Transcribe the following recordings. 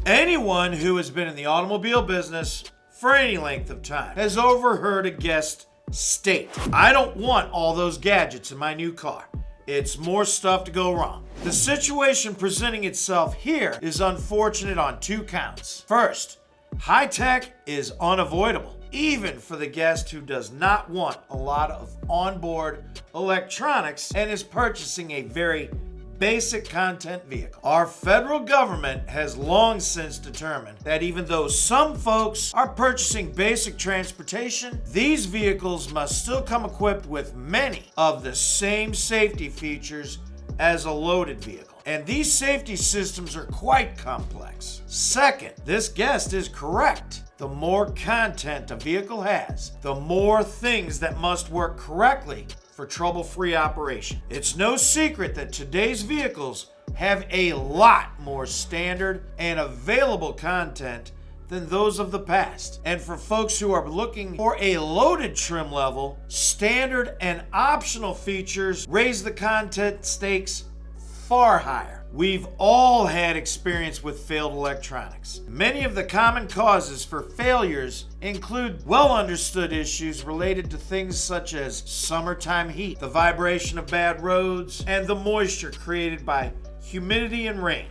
Anyone who has been in the automobile business for any length of time has overheard a guest state, "I don't want all those gadgets in my new car. It's more stuff to go wrong." The situation presenting itself here is unfortunate on two counts. First, high tech is unavoidable, even for the guest who does not want a lot of onboard electronics and is purchasing a very basic content vehicle. Our federal government has long since determined that even though some folks are purchasing basic transportation, these vehicles must still come equipped with many of the same safety features as a loaded vehicle. And these safety systems are quite complex. Second, this guest is correct. The more content a vehicle has, the more things that must work correctly for trouble-free operation. It's no secret that today's vehicles have a lot more standard and available content than those of the past. And for folks who are looking for a loaded trim level, standard and optional features raise the content stakes far higher. We've all had experience with failed electronics. Many of the common causes for failures include well understood issues related to things such as summertime heat, the vibration of bad roads, and the moisture created by humidity and rain.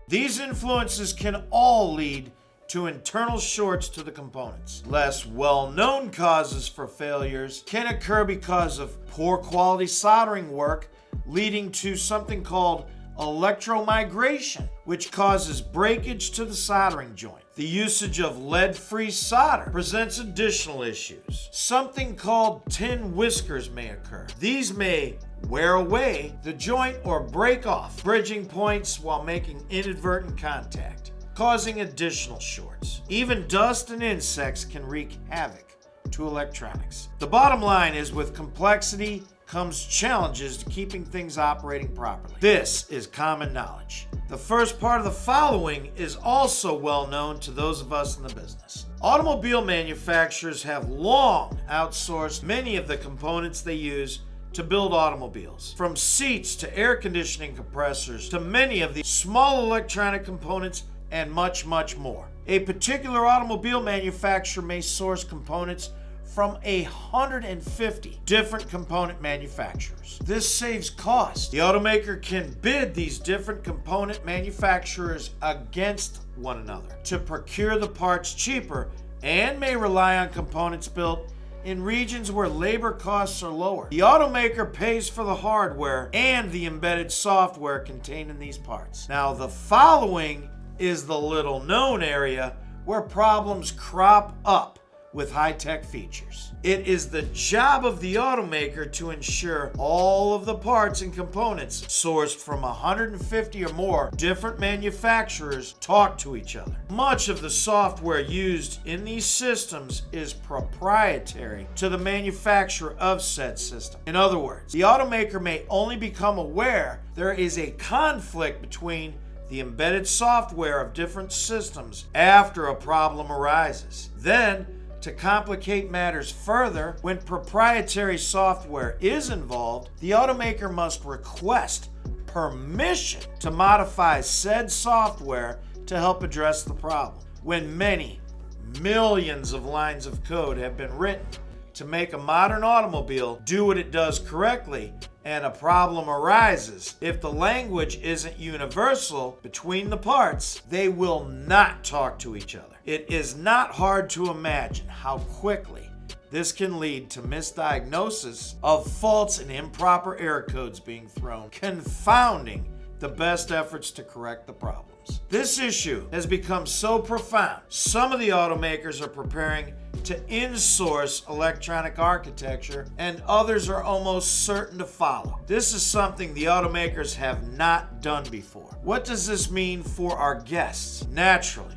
These influences can all lead to internal shorts to the components. Less well-known causes for failures can occur because of poor quality soldering work, leading to something called electromigration, which causes breakage to the soldering joint. The usage of lead-free solder presents additional issues. Something called tin whiskers may occur. These may wear away the joint or break off bridging points while making inadvertent contact, causing additional shorts. Even dust and insects can wreak havoc to electronics. The bottom line is, with complexity comes challenges to keeping things operating properly. This is common knowledge. The first part of the following is also well known to those of us in the business. Automobile manufacturers have long outsourced many of the components they use to build automobiles, from seats to air conditioning compressors to many of the small electronic components and much, much more. A particular automobile manufacturer may source components from 150 different component manufacturers. This saves cost. The automaker can bid these different component manufacturers against one another to procure the parts cheaper, and may rely on components built in regions where labor costs are lower. The automaker pays for the hardware and the embedded software contained in these parts. Now, the following is the little known area where problems crop up with high-tech features. It is the job of the automaker to ensure all of the parts and components sourced from 150 or more different manufacturers talk to each other. Much of the software used in these systems is proprietary to the manufacturer of said system. In other words, the automaker may only become aware there is a conflict between the embedded software of different systems after a problem arises. Then, to complicate matters further, when proprietary software is involved, the automaker must request permission to modify said software to help address the problem. When many millions of lines of code have been written to make a modern automobile do what it does correctly, and a problem arises, if the language isn't universal between the parts, they will not talk to each other. It is not hard to imagine how quickly this can lead to misdiagnosis of faults and improper error codes being thrown, confounding the best efforts to correct the problems. This issue has become so profound, some of the automakers are preparing to insource electronic architecture, and others are almost certain to follow. This is something the automakers have not done before. What does this mean for our guests? Naturally,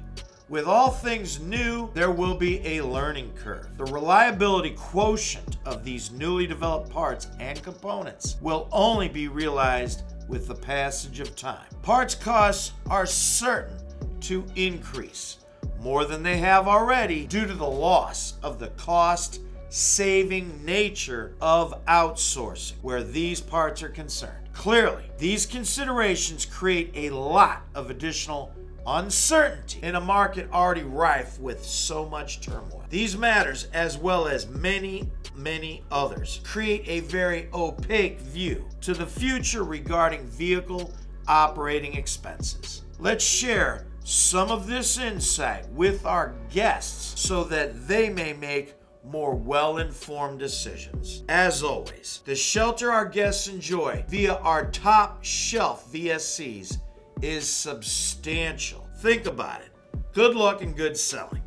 with all things new, there will be a learning curve. The reliability quotient of these newly developed parts and components will only be realized with the passage of time. Parts costs are certain to increase more than they have already due to the loss of the cost saving nature of outsourcing where these parts are concerned. Clearly, these considerations create a lot of additional uncertainty in a market already rife with so much turmoil. These matters, as well as many others, create a very opaque view to the future regarding vehicle operating expenses. Let's share some of this insight with our guests so that they may make more well-informed decisions. As always, the shelter our guests enjoy via our top shelf VSCs is substantial. Think about it. Good luck and good selling.